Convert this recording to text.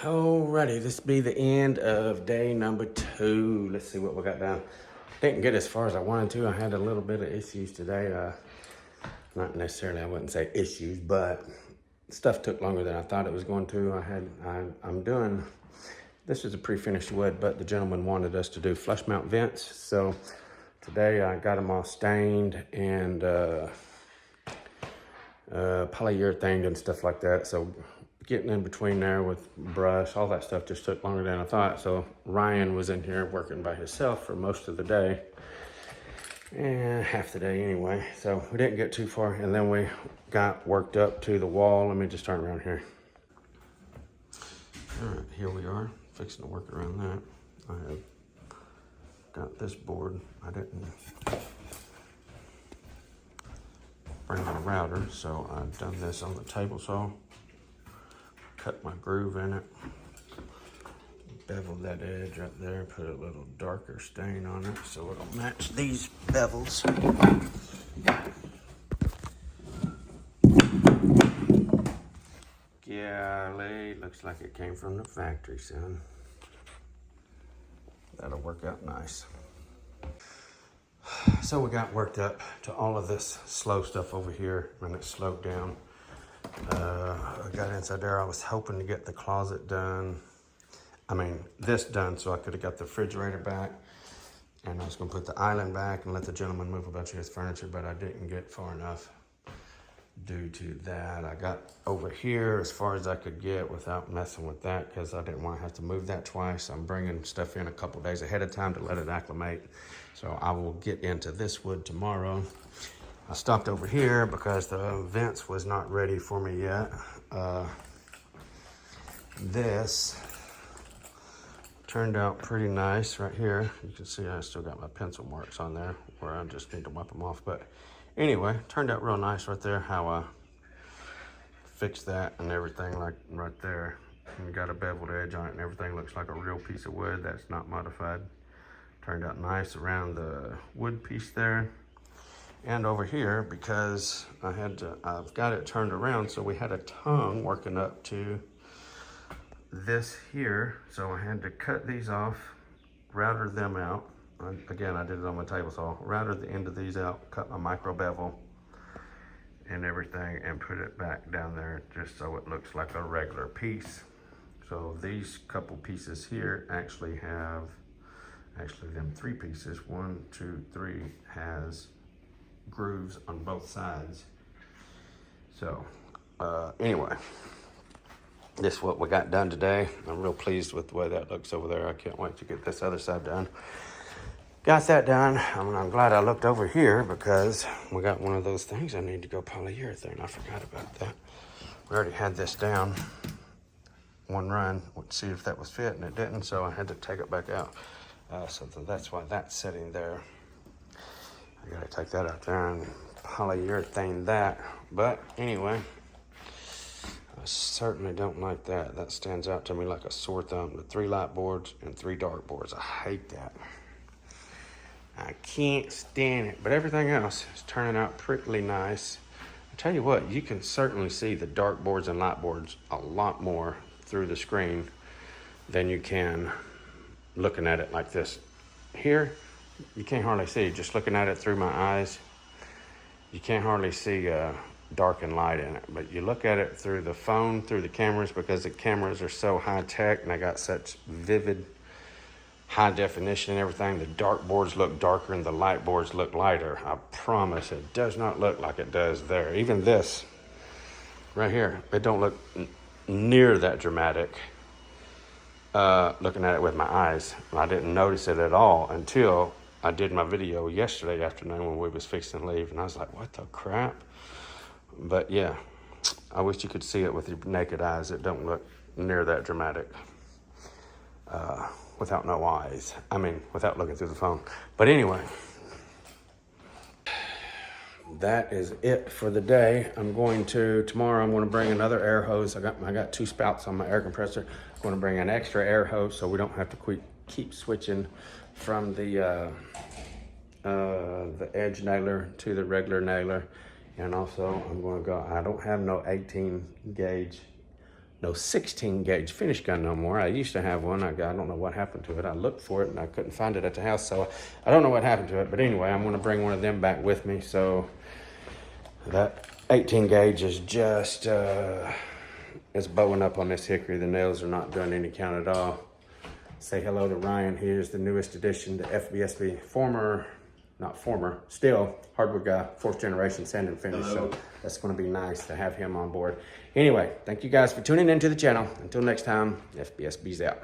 Alrighty, this be the end of day number 2. Let's see what we got down. Didn't get as far as I wanted to. I had a little bit of issues today. Not necessarily, I wouldn't say issues, but stuff took longer than I thought it was going to. I'm doing, this is a pre-finished wood, but the gentleman wanted us to do flush mount vents. So today I got them all stained and polyurethane and stuff like that. So getting in between there with brush, all that stuff just took longer than I thought. So Ryan was in here working by himself for most of the day, and half the day anyway. So we didn't get too far, and then we got worked up to the wall. Let me just turn around here. All right, here we are, fixing to work around that. I have got this board. I didn't bring my router, so I've done this on the table saw. Cut my groove in it, beveled that edge right there, put a little darker stain on it so it'll match these bevels. Golly, looks like it came from the factory, son. That'll work out nice. So we got worked up to all of this slow stuff over here, and it slowed down. I got inside there. I was hoping to get the closet done. This done so I could have got the refrigerator back. And I was going to put the island back and let the gentleman move a bunch of his furniture, but I didn't get far enough due to that. I got over here as far as I could get without messing with that because I didn't want to have to move that twice. I'm bringing stuff in a couple days ahead of time to let it acclimate. So I will get into this wood tomorrow. I stopped over here because the vents was not ready for me yet. This turned out pretty nice right here. You can see I still got my pencil marks on there where I just need to wipe them off. But anyway, turned out real nice right there how I fixed that and everything, like right there. And got a beveled edge on it and everything. Looks like a real piece of wood that's not modified. Turned out nice around the wood piece there. And over here, because I've got it turned around, so we had a tongue working up to this here. So I had to cut these off, router them out. Again, I did it on my table saw. Routed the end of these out, cut my micro bevel and everything, and put it back down there just so it looks like a regular piece. So these couple pieces here actually have, them 3 pieces, 1, 2, 3, has grooves on both sides. So anyway, this is what we got done today. I'm real pleased with the way that looks over there. I can't wait to get this other side done. Got that done. I'm glad I looked over here because we got one of those things I need to go polyurethane. I forgot about that. We already had this down one run to see if that was fit, and it didn't, so I had to take it back out. So that's why that's sitting there. I gotta take that out there and polyurethane that. But anyway, I certainly don't like that. That stands out to me like a sore thumb. The 3 light boards and 3 dark boards. I hate that. I can't stand it. But everything else is turning out pretty nice. I tell you what, you can certainly see the dark boards and light boards a lot more through the screen than you can looking at it like this. Here, you can't hardly see. Just looking at it through my eyes, you can't hardly see dark and light in it. But you look at it through the phone, through the cameras, because the cameras are so high tech and they got such vivid, high definition and everything. The dark boards look darker and the light boards look lighter. I promise it does not look like it does there. Even this right here, it don't look near that dramatic. Looking at it with my eyes. I didn't notice it at all until I did my video yesterday afternoon when we was fixing to leave, and I was like, what the crap? But yeah, I wish you could see it with your naked eyes. It don't look near that dramatic without no eyes. Without looking through the phone. But anyway, that is it for the day. Tomorrow I'm going to bring another air hose. I got 2 spouts on my air compressor. I'm going to bring an extra air hose so we don't have to keep switching from the edge nailer to the regular nailer. And also I'm going to go, I don't have no 18 gauge no 16 gauge finish gun no more. I used to have one. I don't know what happened to it. I looked for it and I couldn't find it at the house. So I don't know what happened to it. But anyway, I'm going to bring one of them back with me. So that 18 gauge is just, it's bowing up on this Hickory. The nails are not doing any count at all. Say hello to Ryan. Here's the newest addition to FBSB. Still hardwood guy, 4th generation sand and finish. So that's going to be nice to have him on board. Anyway, thank you guys for tuning into the channel. Until next time, FBSB's out.